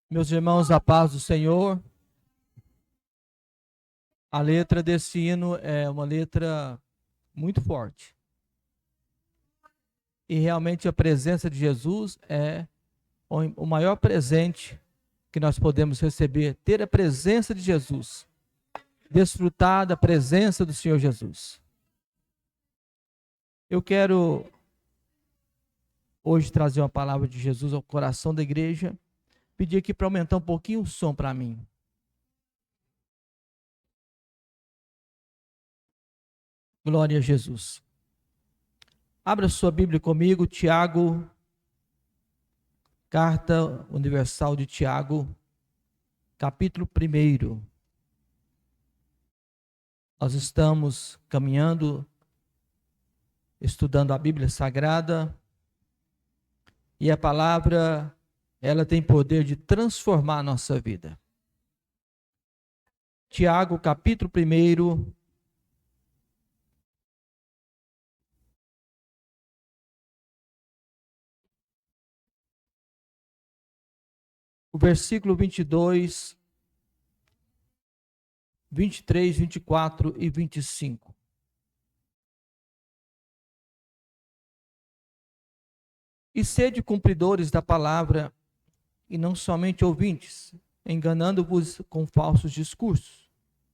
Meus irmãos, a paz do Senhor. A letra desse hino é uma letra muito forte. E realmente a presença de Jesus é o maior presente que nós podemos receber, ter a presença de Jesus, desfrutar da presença do Senhor Jesus. Eu quero hoje trazer uma palavra de Jesus ao coração da igreja, pedir aqui para aumentar um pouquinho o som para mim. Glória a Jesus. Abra sua Bíblia comigo, Tiago, Carta Universal de Tiago, capítulo 1. Nós estamos caminhando, estudando a Bíblia Sagrada, e a palavra, ela tem poder de transformar a nossa vida. Tiago, capítulo 1, o versículo 22, 23, 24 e 25. E sede cumpridores da palavra, e não somente ouvintes, enganando-vos com falsos discursos.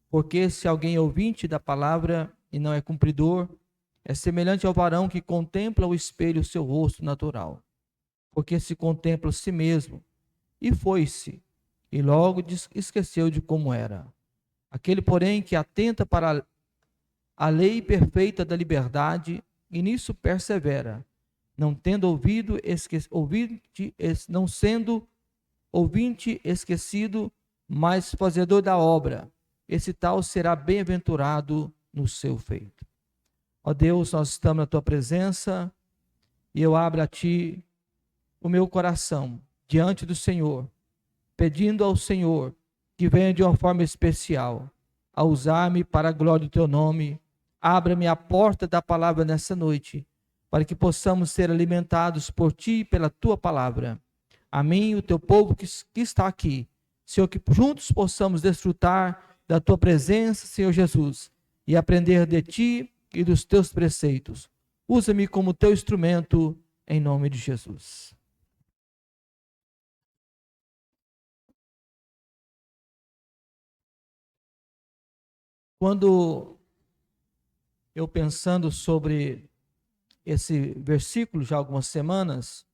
Porque se alguém é ouvinte da palavra e não é cumpridor, é semelhante ao varão que contempla o espelho o seu rosto natural. Porque se contempla a si mesmo, e foi-se, e logo esqueceu de como era. Aquele, porém, que atenta para a lei perfeita da liberdade, e nisso persevera, não tendo não sendo ouvinte esquecido, mas fazedor da obra, esse tal será bem-aventurado no seu feito. Ó Deus, nós estamos na tua presença, e eu abro a ti o meu coração diante do Senhor, pedindo ao Senhor que venha de uma forma especial a usar-me para a glória do teu nome. Abra-me a porta da palavra nessa noite, para que possamos ser alimentados por ti e pela tua palavra. A mim e o teu povo que está aqui, Senhor, que juntos possamos desfrutar da tua presença, Senhor Jesus, e aprender de ti e dos teus preceitos. Usa-me como teu instrumento, em nome de Jesus. Quando eu pensando sobre esse versículo já há algumas semanas,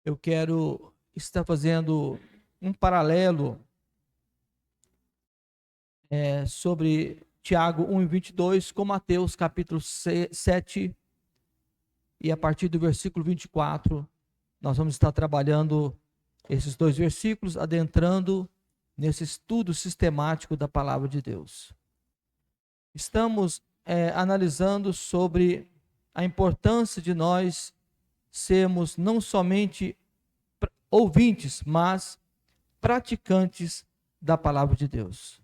eu quero estar fazendo um paralelo sobre Tiago 1:22 com Mateus capítulo 7, e a partir do versículo 24, nós vamos estar trabalhando esses dois versículos, adentrando nesse estudo sistemático da palavra de Deus. Estamos analisando sobre a importância de nós sermos não somente ouvintes, mas praticantes da palavra de Deus.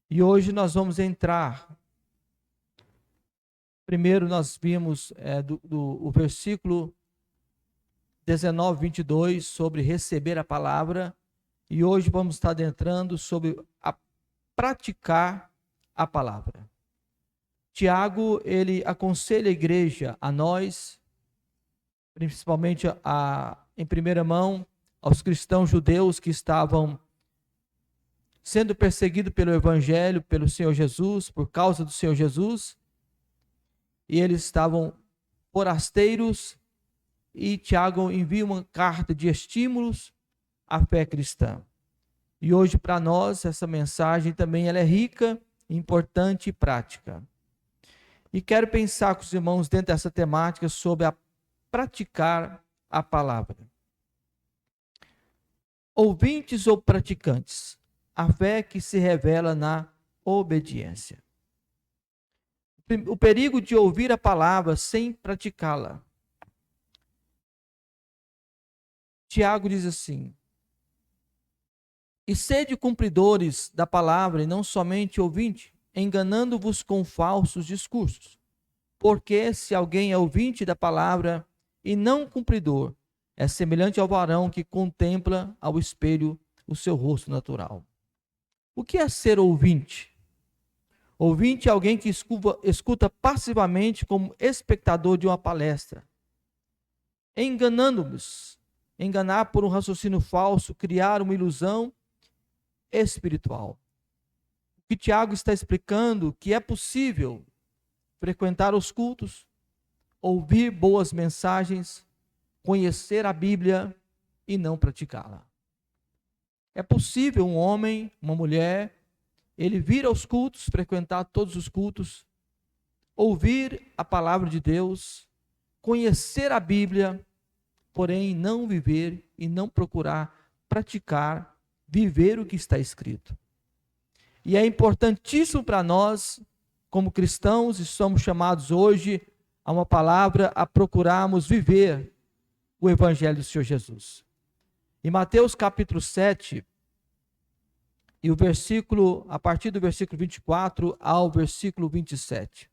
E hoje nós vamos entrar. Primeiro nós vimos o versículo 19, 22, sobre receber a palavra, e hoje vamos estar adentrando sobre praticar a palavra. Tiago, ele aconselha a igreja, a nós, principalmente em primeira mão, aos cristãos judeus que estavam sendo perseguidos pelo evangelho, pelo Senhor Jesus, por causa do Senhor Jesus, e eles estavam forasteiros, e Tiago envia uma carta de estímulos à fé cristã. E hoje, para nós, essa mensagem também ela é rica, importante e prática. E quero pensar com os irmãos dentro dessa temática sobre praticar a palavra. Ouvintes ou praticantes? A fé que se revela na obediência. O perigo de ouvir a palavra sem praticá-la. Tiago diz assim: e sede cumpridores da palavra, e não somente ouvinte, enganando-vos com falsos discursos. Porque se alguém é ouvinte da palavra e não cumpridor, é semelhante ao varão que contempla ao espelho o seu rosto natural. O que é ser ouvinte? Ouvinte é alguém que escuta passivamente como espectador de uma palestra, enganando-nos, enganar por um raciocínio falso, criar uma ilusão espiritual. O que Tiago está explicando que é possível frequentar os cultos, ouvir boas mensagens, conhecer a Bíblia e não praticá-la. É possível um homem, uma mulher, ele vir aos cultos, frequentar todos os cultos, ouvir a palavra de Deus, conhecer a Bíblia, porém não viver e não procurar praticar, viver o que está escrito. E é importantíssimo para nós, como cristãos, e somos chamados hoje a uma palavra, a procurarmos viver o Evangelho do Senhor Jesus. Em Mateus capítulo 7, e a partir do versículo 24 ao versículo 27.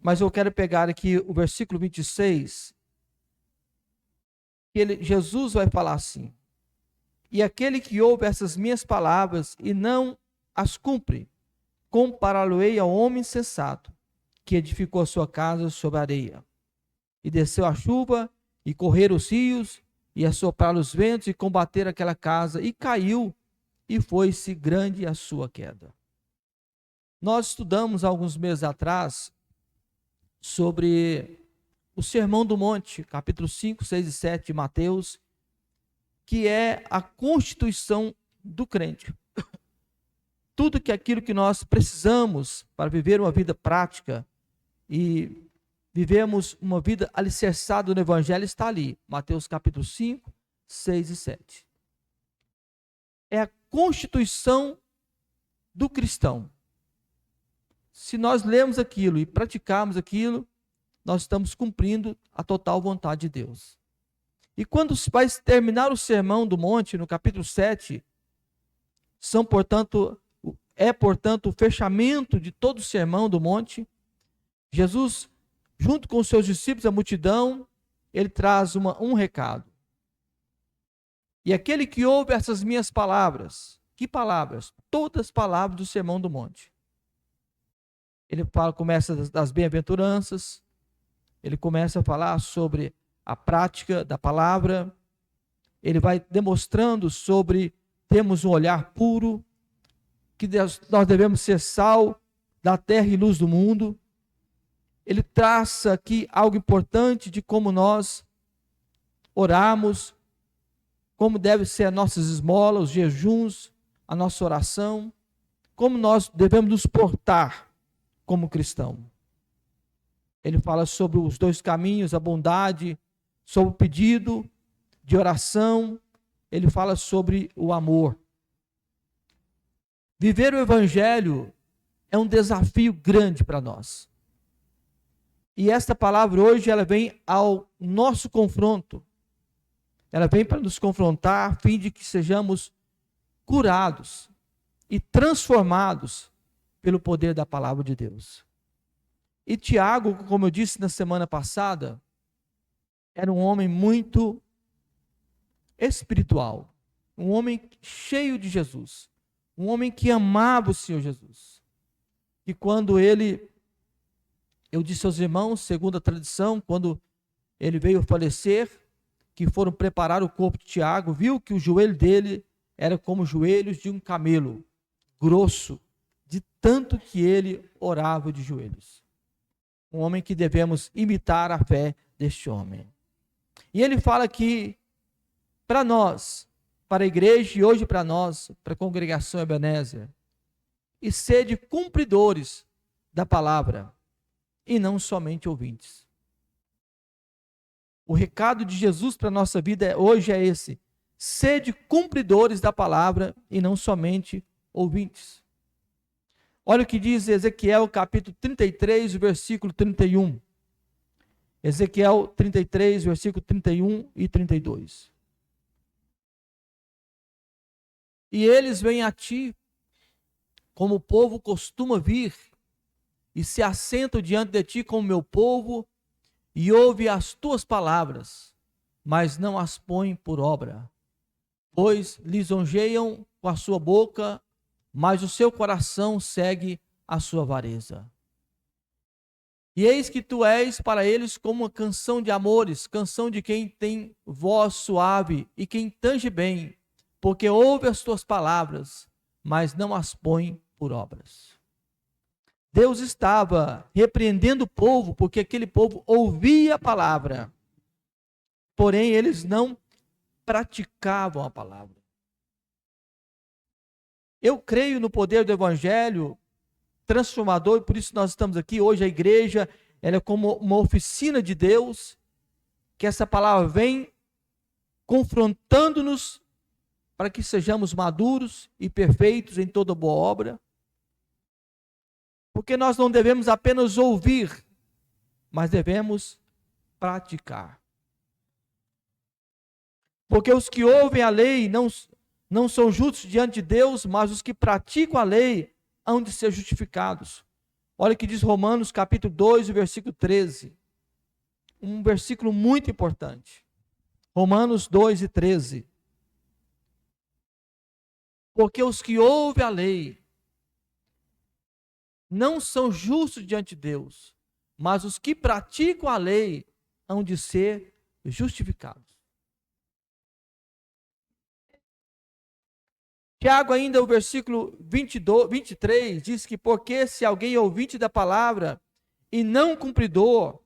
Mas eu quero pegar aqui o versículo 26, que Jesus vai falar assim: e aquele que ouve essas minhas palavras e não as cumpre, compará-lo-ei ao homem insensato, que edificou a sua casa sobre a areia. E desceu a chuva, e correram os rios, e assopraram os ventos, e combateram aquela casa, e caiu, e foi-se grande a sua queda. Nós estudamos alguns meses atrás sobre o Sermão do Monte, capítulo 5, 6 e 7 de Mateus, que é a constituição do crente. Tudo aquilo que nós precisamos para viver uma vida prática e vivemos uma vida alicerçada no Evangelho está ali. Mateus capítulo 5, 6 e 7. É a constituição do cristão. Se nós lermos aquilo e praticarmos aquilo, nós estamos cumprindo a total vontade de Deus. E quando vai terminar o Sermão do Monte, no capítulo 7, portanto, o fechamento de todo o Sermão do Monte, Jesus, junto com os seus discípulos, a multidão, ele traz um recado. E aquele que ouve essas minhas palavras, que palavras? Todas as palavras do Sermão do Monte. Ele começa das bem-aventuranças, ele começa a falar sobre a prática da palavra, ele vai demonstrando sobre termos um olhar puro, que nós devemos ser sal da terra e luz do mundo. Ele traça aqui algo importante de como nós oramos, como deve ser as nossas esmolas, os jejuns, a nossa oração, como nós devemos nos portar como cristão. Ele fala sobre os dois caminhos, a bondade, sobre o pedido de oração, ele fala sobre o amor. Viver o Evangelho é um desafio grande para nós. E esta palavra hoje, ela vem ao nosso confronto. Ela vem para nos confrontar a fim de que sejamos curados e transformados pelo poder da palavra de Deus. E Tiago, como eu disse na semana passada, era um homem muito espiritual, um homem cheio de Jesus, um homem que amava o Senhor Jesus. E quando eu disse aos irmãos, segundo a tradição, quando ele veio falecer, que foram preparar o corpo de Tiago, viu que o joelho dele era como os joelhos de um camelo, grosso, de tanto que ele orava de joelhos. Um homem que devemos imitar a fé deste homem. E ele fala que, para nós, para a igreja e hoje para nós, para a congregação Ebenezer, e sede cumpridores da palavra, e não somente ouvintes. O recado de Jesus para a nossa vida hoje é esse: sede cumpridores da palavra e não somente ouvintes. Olha o que diz Ezequiel capítulo 33, versículo 31. Ezequiel 33, versículo 31 e 32. E eles vêm a ti, como o povo costuma vir, e se assentam diante de ti como meu povo, e ouve as tuas palavras, mas não as põe por obra. Pois lisonjeiam com a sua boca, mas o seu coração segue a sua avareza. E eis que tu és para eles como uma canção de amores, canção de quem tem voz suave e quem tange bem, porque ouve as tuas palavras, mas não as põe por obras. Deus estava repreendendo o povo, porque aquele povo ouvia a palavra, porém eles não praticavam a palavra. Eu creio no poder do evangelho transformador, e por isso nós estamos aqui hoje. A igreja, ela é como uma oficina de Deus, que essa palavra vem confrontando-nos para que sejamos maduros e perfeitos em toda boa obra. Porque nós não devemos apenas ouvir, mas devemos praticar. Porque os que ouvem a lei não são justos diante de Deus, mas os que praticam a lei hão de ser justificados. Olha o que diz Romanos capítulo 2, versículo 13. Um versículo muito importante. Romanos 2 e 13. Porque os que ouvem a lei não são justos diante de Deus, mas os que praticam a lei hão de ser justificados. Tiago ainda, o versículo 23, diz que porque se alguém é ouvinte da palavra e não cumpridor,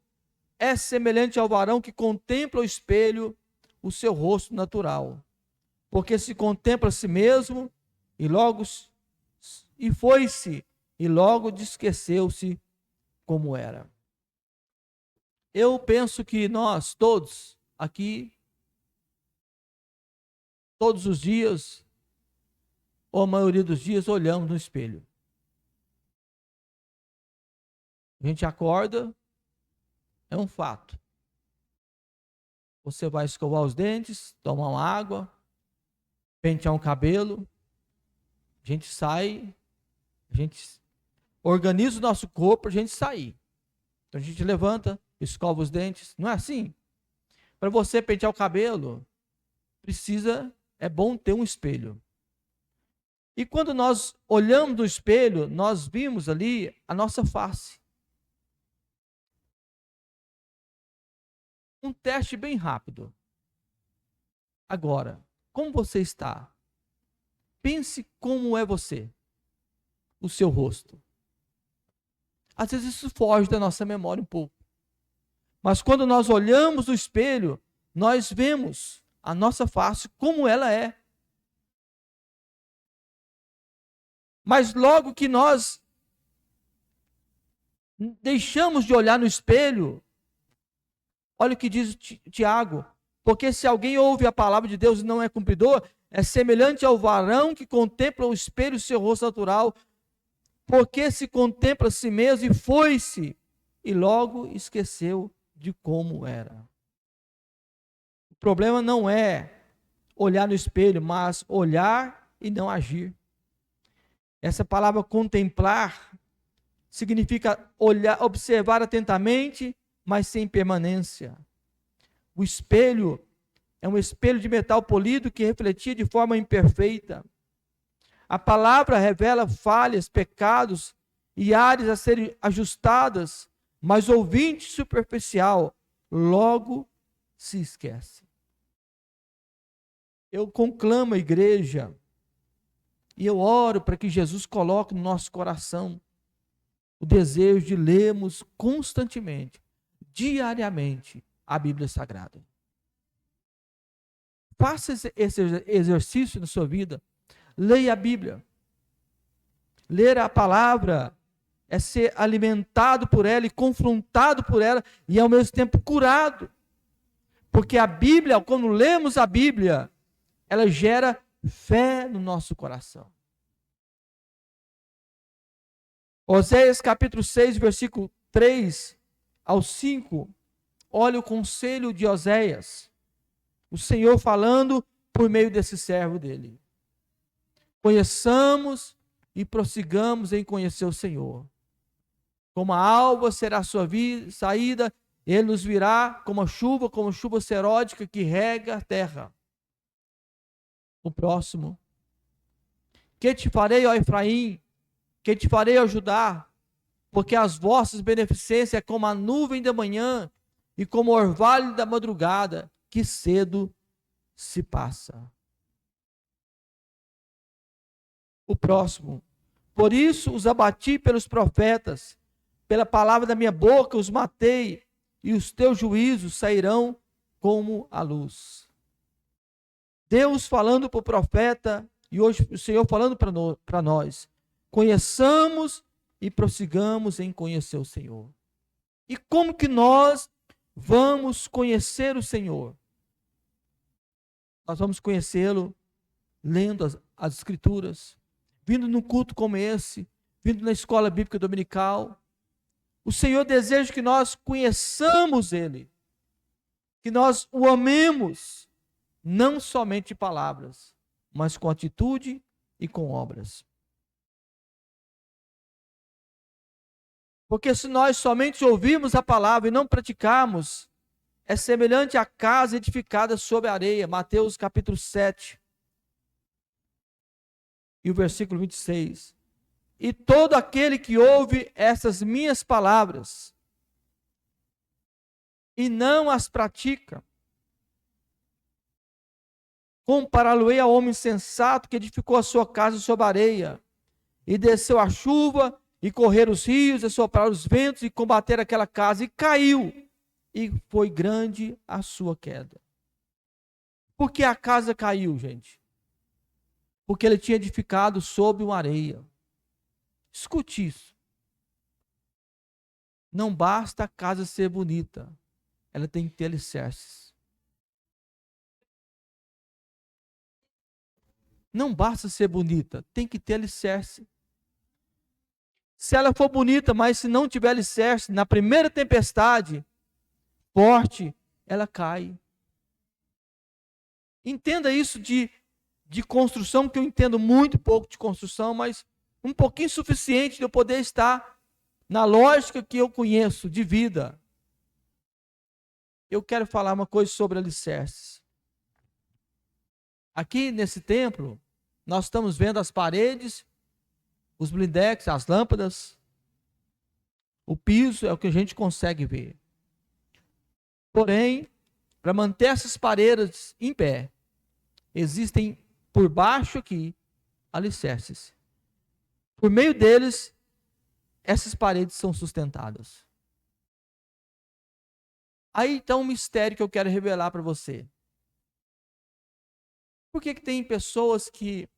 é semelhante ao varão que contempla o espelho, o seu rosto natural. Porque se contempla a si mesmo e foi-se, e logo esqueceu-se como era. Eu penso que nós todos aqui, todos os dias, ou a maioria dos dias, olhamos no espelho. A gente acorda, é um fato. Você vai escovar os dentes, tomar uma água, pentear um cabelo, a gente sai, a gente organiza o nosso corpo para a gente sair. Então a gente levanta, escova os dentes, não é assim? Para você pentear o cabelo, é bom ter um espelho. E quando nós olhamos no espelho, nós vimos ali a nossa face. Um teste bem rápido. Agora, como você está? Pense como é você, o seu rosto. Às vezes isso foge da nossa memória um pouco. Mas quando nós olhamos no espelho, nós vemos a nossa face como ela é. Mas logo que nós deixamos de olhar no espelho, olha o que diz Tiago: porque se alguém ouve a palavra de Deus e não é cumpridor, é semelhante ao varão que contempla o espelho, o seu rosto natural, porque se contempla a si mesmo e foi-se, e logo esqueceu de como era. O problema não é olhar no espelho, mas olhar e não agir. Essa palavra contemplar significa olhar, observar atentamente, mas sem permanência. O espelho é um espelho de metal polido que refletia de forma imperfeita. A palavra revela falhas, pecados e áreas a serem ajustadas, mas o ouvinte superficial logo se esquece. Eu conclamo a igreja e eu oro para que Jesus coloque no nosso coração o desejo de lermos constantemente, diariamente, a Bíblia Sagrada. Faça esse exercício na sua vida. Leia a Bíblia. Ler a palavra é ser alimentado por ela e confrontado por ela e ao mesmo tempo curado. Porque a Bíblia, quando lemos a Bíblia, ela gera fé no nosso coração. Oséias capítulo 6, versículo 3 ao 5, olha o conselho de Oséias, o Senhor falando por meio desse servo dele. Conheçamos e prossigamos em conhecer o Senhor. Como a alva será a sua saída, Ele nos virá como chuva seródica que rega a terra. O próximo. Que te farei, ó Efraim? Que te farei, ó Judá? Porque as vossas beneficências é como a nuvem da manhã e como o orvalho da madrugada, que cedo se passa. O próximo. Por isso os abati pelos profetas, pela palavra da minha boca os matei, e os teus juízos sairão como a luz. Deus falando para o profeta, e hoje o Senhor falando para nós. Conheçamos e prossigamos em conhecer o Senhor. E como que nós vamos conhecer o Senhor? Nós vamos conhecê-lo lendo as Escrituras, vindo num culto como esse, vindo na escola bíblica dominical. O Senhor deseja que nós conheçamos Ele, que nós o amemos, não somente de palavras, mas com atitude e com obras. Porque se nós somente ouvirmos a palavra e não praticarmos, é semelhante à casa edificada sobre a areia. Mateus capítulo 7. E o versículo 26. E todo aquele que ouve essas minhas palavras e não as pratica, compará-lo-ei ao homem sensato que edificou a sua casa sobre a areia, e desceu a chuva, e correram os rios, e sopraram os ventos, e combateram aquela casa, e caiu, e foi grande a sua queda. Por que a casa caiu, gente? Porque ele tinha edificado sobre uma areia. Escute isso. Não basta a casa ser bonita, ela tem que ter alicerces. Não basta ser bonita, tem que ter alicerce. Se ela for bonita, mas se não tiver alicerce, na primeira tempestade forte, ela cai. Entenda isso de construção, que eu entendo muito pouco de construção, mas um pouquinho suficiente de eu poder estar na lógica que eu conheço de vida. Eu quero falar uma coisa sobre alicerces. Aqui nesse templo, nós estamos vendo as paredes, os blindex, as lâmpadas, o piso é o que a gente consegue ver. Porém, para manter essas paredes em pé, existem por baixo aqui alicerces. Por meio deles, essas paredes são sustentadas. Aí está um mistério que eu quero revelar para você. Por que tem pessoas que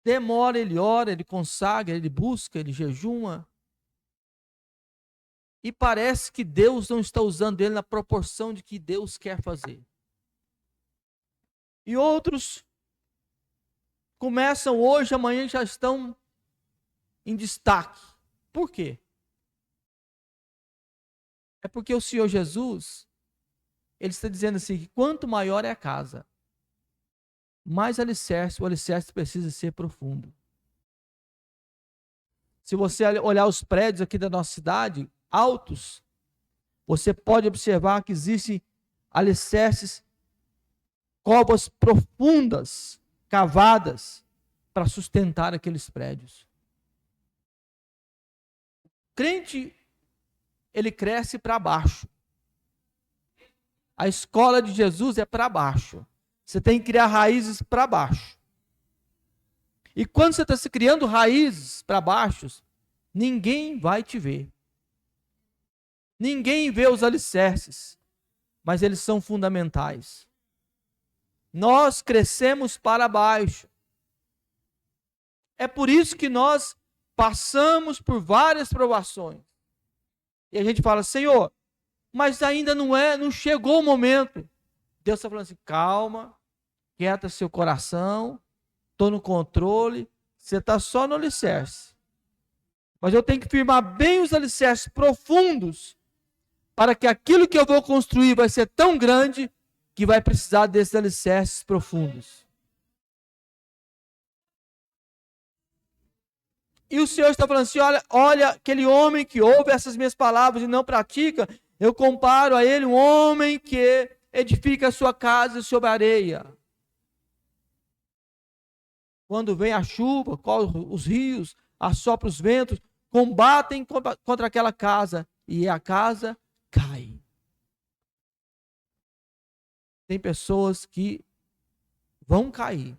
demora, ele ora, ele consagra, ele busca, ele jejuma, e parece que Deus não está usando ele na proporção de que Deus quer fazer. E outros começam hoje, amanhã já estão em destaque. Por quê? É porque o Senhor Jesus, ele está dizendo assim, que quanto maior é a casa, mais alicerce, o alicerce precisa ser profundo. Se você olhar os prédios aqui da nossa cidade, altos, você pode observar que existem alicerces, covas profundas, cavadas, para sustentar aqueles prédios. O crente, ele cresce para baixo. A escola de Jesus é para baixo. Você tem que criar raízes para baixo. E quando você está se criando raízes para baixo, ninguém vai te ver. Ninguém vê os alicerces, mas eles são fundamentais. Nós crescemos para baixo. É por isso que nós passamos por várias provações. E a gente fala, Senhor, mas ainda não chegou o momento. Deus está falando assim, calma, quieta seu coração, estou no controle, você está só no alicerce. Mas eu tenho que firmar bem os alicerces profundos, para que aquilo que eu vou construir vai ser tão grande, que vai precisar desses alicerces profundos. E o Senhor está falando assim: olha, aquele homem que ouve essas minhas palavras e não pratica, eu comparo a ele um homem que edifica a sua casa sobre a areia. Quando vem a chuva, corre os rios, assopra os ventos, combatem contra aquela casa e a casa cai. Tem pessoas que vão cair.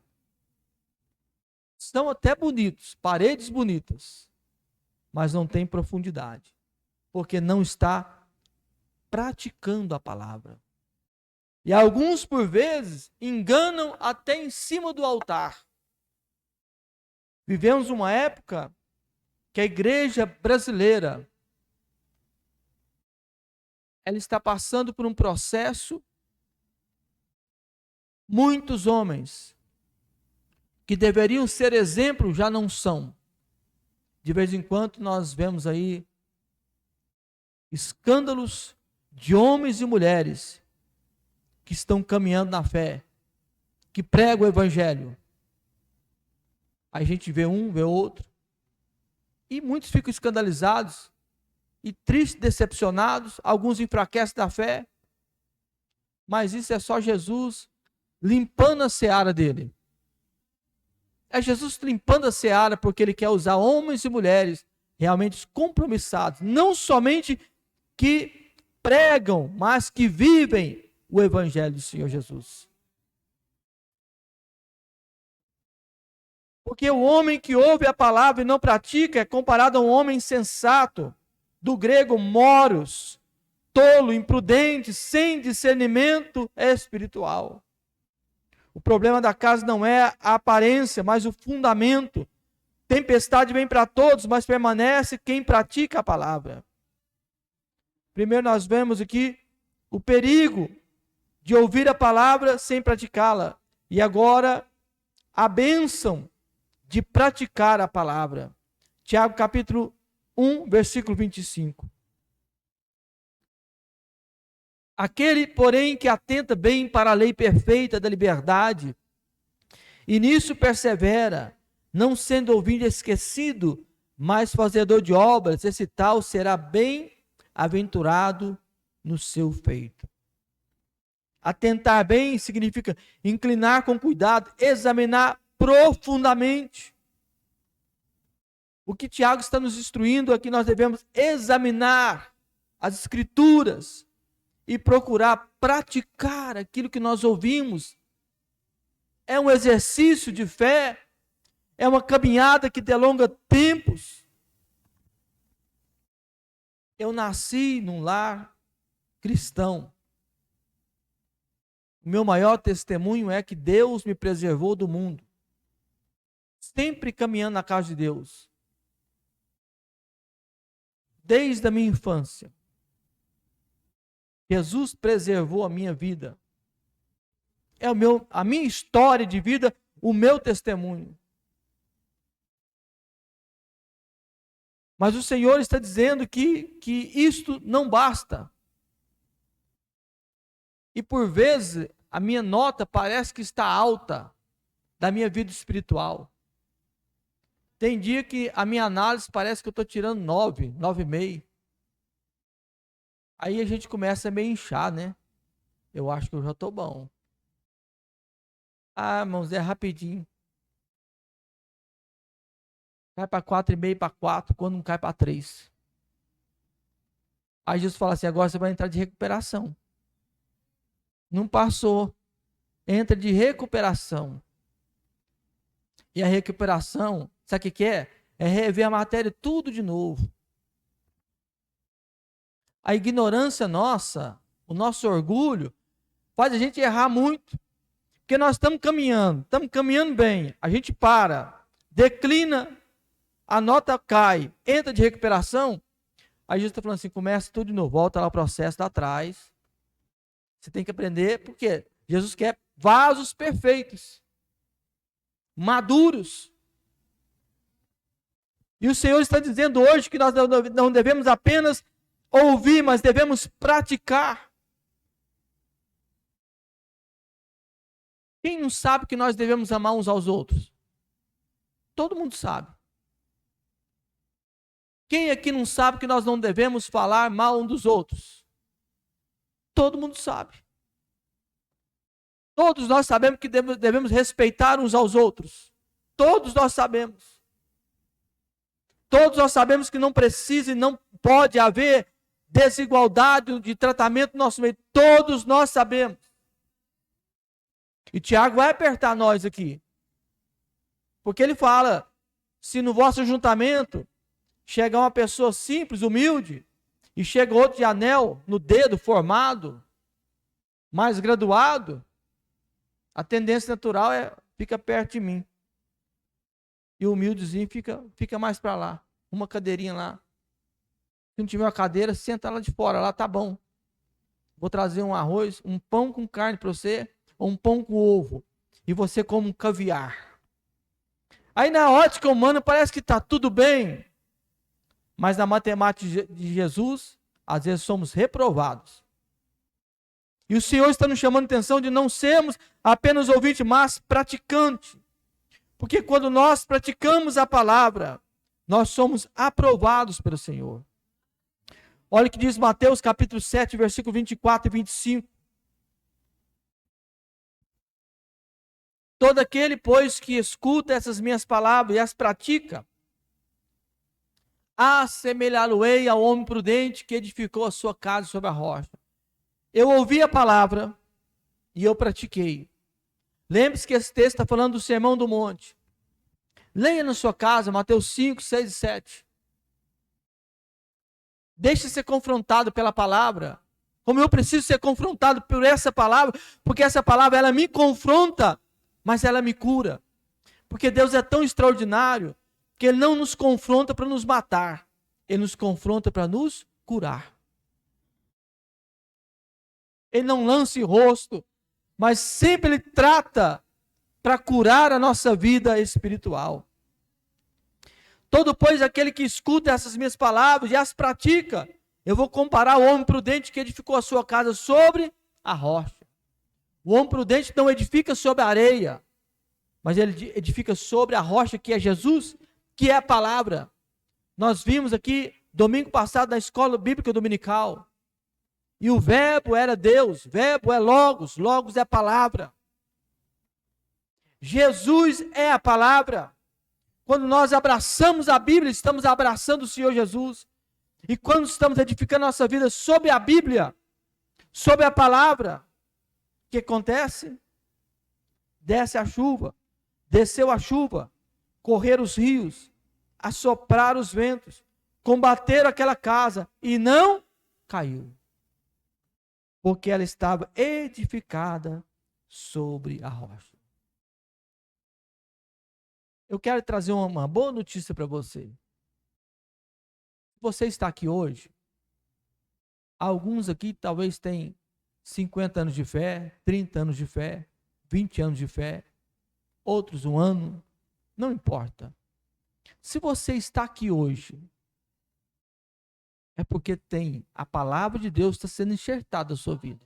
São até bonitos, paredes bonitas, mas não tem profundidade, porque não está praticando a palavra. E alguns, por vezes, enganam até em cima do altar. Vivemos uma época que a igreja brasileira ela está passando por um processo. Muitos homens que deveriam ser exemplo já não são. De vez em quando nós vemos aí escândalos de homens e mulheres que estão caminhando na fé, que pregam o evangelho. Aí a gente vê um, vê outro, e muitos ficam escandalizados e tristes, decepcionados, alguns enfraquecem da fé, mas isso é só Jesus limpando a seara dele. É Jesus limpando a seara porque ele quer usar homens e mulheres realmente compromissados, não somente que pregam, mas que vivem o evangelho do Senhor Jesus. Porque o homem que ouve a palavra e não pratica é comparado a um homem insensato, do grego moros, tolo, imprudente, sem discernimento espiritual. O problema da casa não é a aparência, mas o fundamento. Tempestade vem para todos, mas permanece quem pratica a palavra. Primeiro nós vemos aqui o perigo de ouvir a palavra sem praticá-la. E agora a bênção de praticar a palavra. Tiago capítulo 1, versículo 25. Aquele, porém, que atenta bem para a lei perfeita da liberdade, e nisso persevera, não sendo ouvinte esquecido, mas fazedor de obras, esse tal será bem-aventurado no seu feito. Atentar bem significa inclinar com cuidado, examinar profundamente. O que Tiago está nos instruindo é que nós devemos examinar as Escrituras e procurar praticar aquilo que nós ouvimos. É um exercício de fé, é uma caminhada que delonga tempos. Eu nasci num lar cristão. O meu maior testemunho é que Deus me preservou do mundo. Sempre caminhando na casa de Deus. Desde a minha infância. Jesus preservou a minha vida. É a minha história de vida, o meu testemunho. Mas o Senhor está dizendo que isto não basta. E por vezes a minha nota parece que está alta da minha vida espiritual. Tem dia que a minha análise parece que eu estou tirando 9, 9,5. Aí a gente começa a meio inchar, né? Eu acho que eu já estou bom. Ah, irmãos, é rapidinho. Cai para 4,5 para 4, quando não cai para 3. Aí Jesus fala assim, agora você vai entrar de recuperação. Não passou. Entra de recuperação. E a recuperação, sabe o que é? É rever a matéria tudo de novo. A ignorância nossa, o nosso orgulho, faz a gente errar muito. Porque nós estamos caminhando bem. A gente para, declina, a nota cai, entra de recuperação. Aí Jesus está falando assim, começa tudo de novo, volta lá o processo lá atrás. Você tem que aprender, porque Jesus quer vasos perfeitos, maduros. E o Senhor está dizendo hoje que nós não devemos apenas ouvir, mas devemos praticar. Quem não sabe que nós devemos amar uns aos outros? Todo mundo sabe. Quem aqui não sabe que nós não devemos falar mal um dos outros? Todo mundo sabe. Todos nós sabemos que devemos respeitar uns aos outros. Todos nós sabemos. Todos nós sabemos que não precisa e não pode haver desigualdade de tratamento no nosso meio. Todos nós sabemos. E Tiago vai apertar nós aqui. Porque ele fala, se no vosso ajuntamento chega uma pessoa simples, humilde, e chega outro de anel no dedo, formado, mais graduado, a tendência natural fica perto de mim. E o humildezinho fica mais para lá. Uma cadeirinha lá. Se não tiver uma cadeira, senta lá de fora. Lá tá bom. Vou trazer um arroz, um pão com carne para você, ou um pão com ovo. E você come um caviar. Aí na ótica humana parece que está tudo bem. Mas na matemática de Jesus, às vezes somos reprovados. E o Senhor está nos chamando a atenção de não sermos apenas ouvintes, mas praticantes. Porque quando nós praticamos a palavra, nós somos aprovados pelo Senhor. Olha o que diz Mateus capítulo 7, versículo 24 e 25. Todo aquele, pois, que escuta essas minhas palavras e as pratica, assemelhá-lo-ei ao homem prudente que edificou a sua casa sobre a rocha. Eu ouvi a palavra e eu pratiquei. Lembre-se que esse texto está falando do Sermão do Monte. Leia na sua casa, Mateus 5, 6 e 7. Deixe ser confrontado pela palavra. Como eu preciso ser confrontado por essa palavra, porque essa palavra ela me confronta, mas ela me cura. Porque Deus é tão extraordinário que Ele não nos confronta para nos matar. Ele nos confronta para nos curar. Ele não lança em rosto, mas sempre Ele trata para curar a nossa vida espiritual. Todo, pois, aquele que escuta essas minhas palavras e as pratica, eu vou comparar o homem prudente que edificou a sua casa sobre a rocha. O homem prudente não edifica sobre a areia, mas ele edifica sobre a rocha que é Jesus, que é a palavra. Nós vimos aqui, domingo passado, na escola bíblica dominical, e o verbo era Deus, verbo é Logos, Logos é a palavra. Jesus é a palavra. Quando nós abraçamos a Bíblia, estamos abraçando o Senhor Jesus. E quando estamos edificando nossa vida sobre a Bíblia, sobre a palavra, o que acontece? Desce a chuva, desceu a chuva, correram os rios, assopraram os ventos, combateram aquela casa e não caiu. Porque ela estava edificada sobre a rocha. Eu quero trazer uma boa notícia para você. Você está aqui hoje. Alguns aqui talvez tenham 50 anos de fé, 30 anos de fé, 20 anos de fé, outros um ano, não importa. Se você está aqui hoje, é porque tem a palavra de Deus está sendo enxertada na sua vida.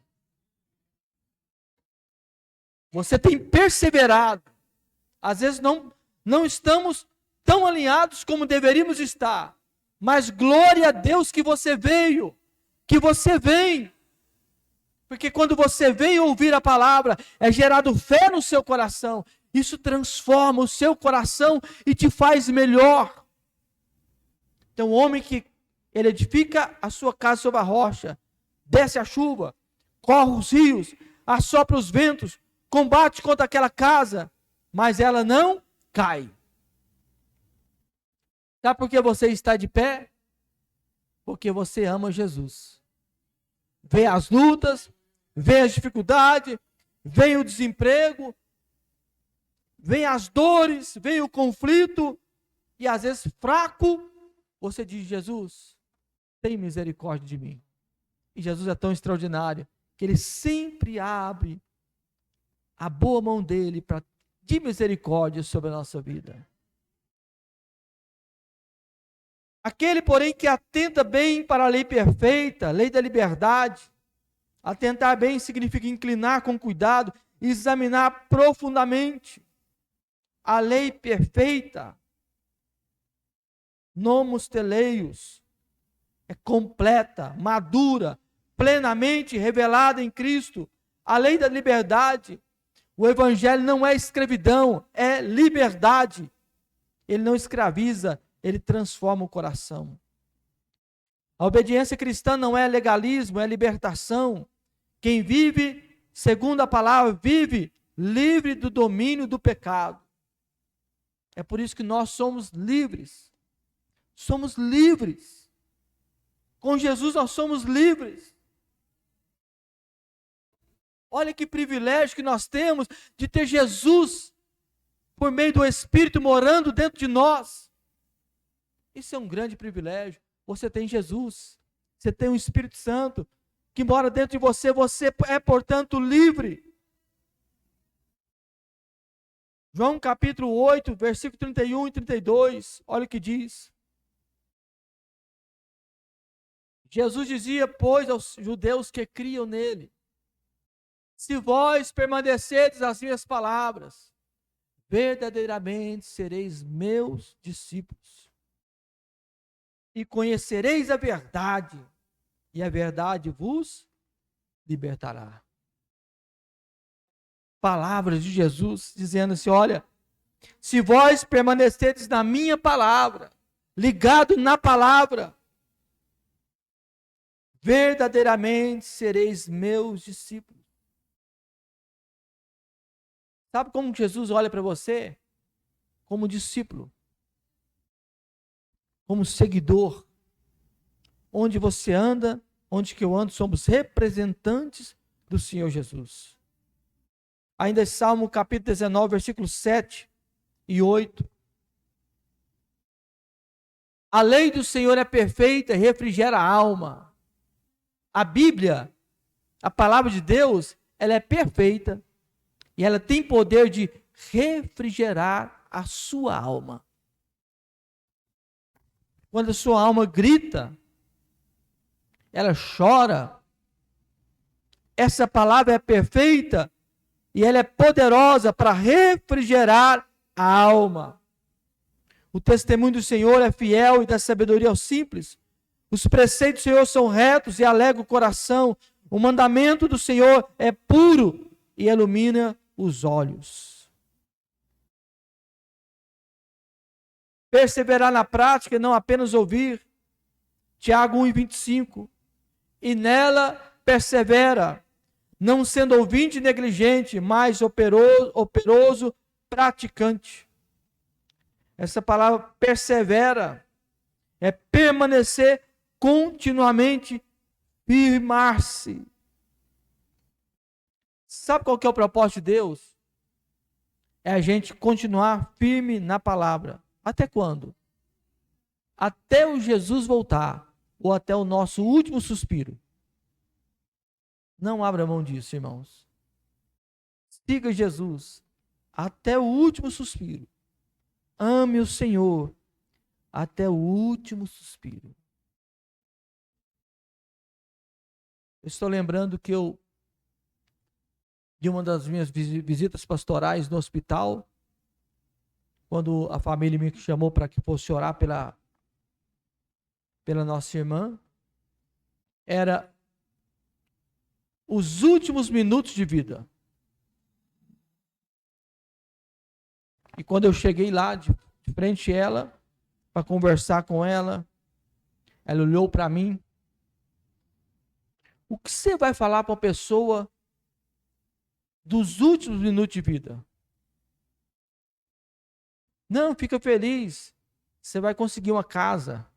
Você tem perseverado. Às vezes não estamos tão alinhados como deveríamos estar. Mas glória a Deus que você veio, que você vem. Porque quando você vem ouvir a palavra, é gerado fé no seu coração. Isso transforma o seu coração e te faz melhor. Então o homem que ele edifica a sua casa sobre a rocha, desce a chuva, corre os rios, assopra os ventos, combate contra aquela casa, mas ela não cai. Sabe por que você está de pé? Porque você ama Jesus. Vem as lutas, vem as dificuldades, vem o desemprego, vem as dores, vem o conflito, e às vezes fraco, você diz: Jesus, tem misericórdia de mim. E Jesus é tão extraordinário, que Ele sempre abre a boa mão dEle de misericórdia sobre a nossa vida. Aquele, porém, que atenta bem para a lei perfeita, lei da liberdade. Atentar bem significa inclinar com cuidado, examinar profundamente a lei perfeita. Nomos teleios. É completa, madura, plenamente revelada em Cristo. A lei da liberdade. O evangelho não é escravidão, é liberdade. Ele não escraviza, ele transforma o coração. A obediência cristã não é legalismo, é libertação. Quem vive segundo a palavra, vive livre do domínio do pecado. É por isso que nós somos livres. Somos livres. Com Jesus nós somos livres. Olha que privilégio que nós temos de ter Jesus por meio do Espírito morando dentro de nós. Isso é um grande privilégio. Você tem Jesus, você tem o Espírito Santo que mora dentro de você, você é, portanto, livre. João capítulo 8, versículo 31 e 32, olha o que diz. Jesus dizia, pois, aos judeus que criam nele: se vós permanecerdes nas minhas palavras, verdadeiramente sereis meus discípulos, e conhecereis a verdade, e a verdade vos libertará. Palavras de Jesus dizendo assim, olha, se vós permanecerdes na minha palavra, ligado na palavra, verdadeiramente sereis meus discípulos. Sabe como Jesus olha para você? Como discípulo, como seguidor. Onde você anda, onde que eu ando, somos representantes do Senhor Jesus. Ainda é Salmo capítulo 19, versículos 7 e 8. A lei do Senhor é perfeita, refrigera a alma. A Bíblia, a palavra de Deus, ela é perfeita e ela tem poder de refrigerar a sua alma. Quando a sua alma grita, ela chora, essa palavra é perfeita e ela é poderosa para refrigerar a alma. O testemunho do Senhor é fiel e dá sabedoria aos simples. Os preceitos do Senhor são retos e alegram o coração. O mandamento do Senhor é puro e ilumina os olhos. Perseverar na prática e não apenas ouvir. Tiago 1:25. E nela persevera, não sendo ouvinte negligente, mas operoso praticante. Essa palavra persevera é permanecer continuamente, firmar-se. Sabe qual que é o propósito de Deus? É a gente continuar firme na palavra. Até quando? Até o Jesus voltar, ou até o nosso último suspiro. Não abra mão disso, irmãos. Siga Jesus até o último suspiro. Ame o Senhor até o último suspiro. Eu estou lembrando que de uma das minhas visitas pastorais no hospital, quando a família me chamou para que fosse orar pela nossa irmã, era os últimos minutos de vida. E quando eu cheguei lá, de frente a ela, para conversar com ela, ela olhou para mim. O que você vai falar para uma pessoa dos últimos minutos de vida? Não, fica feliz. Você vai conseguir uma casa.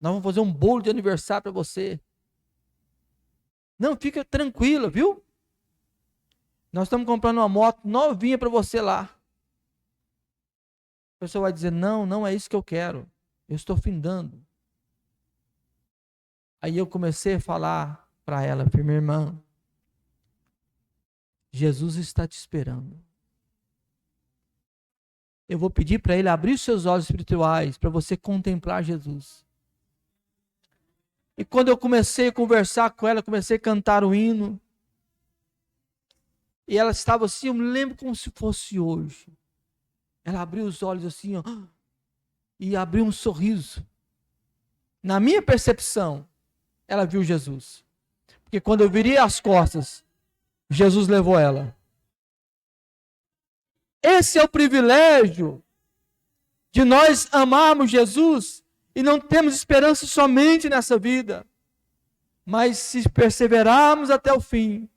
Nós vamos fazer um bolo de aniversário para você. Não, fica tranquila, viu? Nós estamos comprando uma moto novinha para você lá. A pessoa vai dizer, não é isso que eu quero. Eu estou findando. Aí eu comecei a falar para ela, minha irmã, Jesus está te esperando. Eu vou pedir para ele abrir os seus olhos espirituais para você contemplar Jesus. E quando eu comecei a conversar com ela, comecei a cantar o hino. E ela estava assim, eu me lembro como se fosse hoje. Ela abriu os olhos assim, ó. e abriu um sorriso. Na minha percepção, ela viu Jesus. Porque quando eu virei as costas, Jesus levou ela. Esse é o privilégio de nós amarmos Jesus e não temos esperança somente nessa vida, mas se perseverarmos até o fim,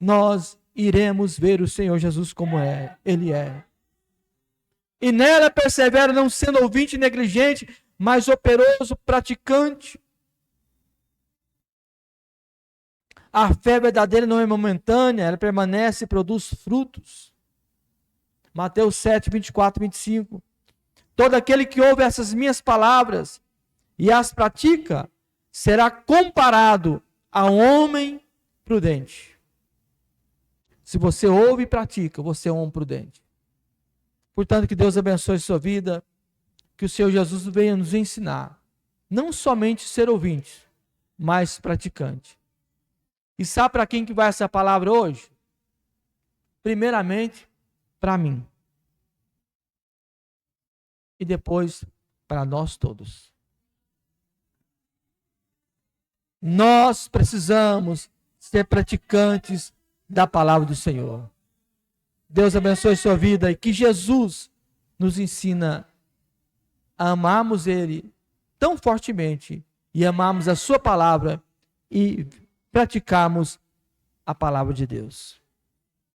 nós iremos ver o Senhor Jesus como Ele é. E nela persevera não sendo ouvinte negligente, mas operoso, praticante. A fé verdadeira não é momentânea, ela permanece e produz frutos. Mateus 7, 24, 25. Todo aquele que ouve essas minhas palavras e as pratica, será comparado a um homem prudente. Se você ouve e pratica, você é um homem prudente. Portanto, que Deus abençoe a sua vida, que o Senhor Jesus venha nos ensinar, não somente ser ouvinte, mas praticante. E sabe para quem que vai essa palavra hoje? Primeiramente, para mim. E depois, para nós todos. Nós precisamos ser praticantes da palavra do Senhor. Deus abençoe a sua vida e que Jesus nos ensina a amarmos Ele tão fortemente e amarmos a sua palavra e praticarmos a palavra de Deus.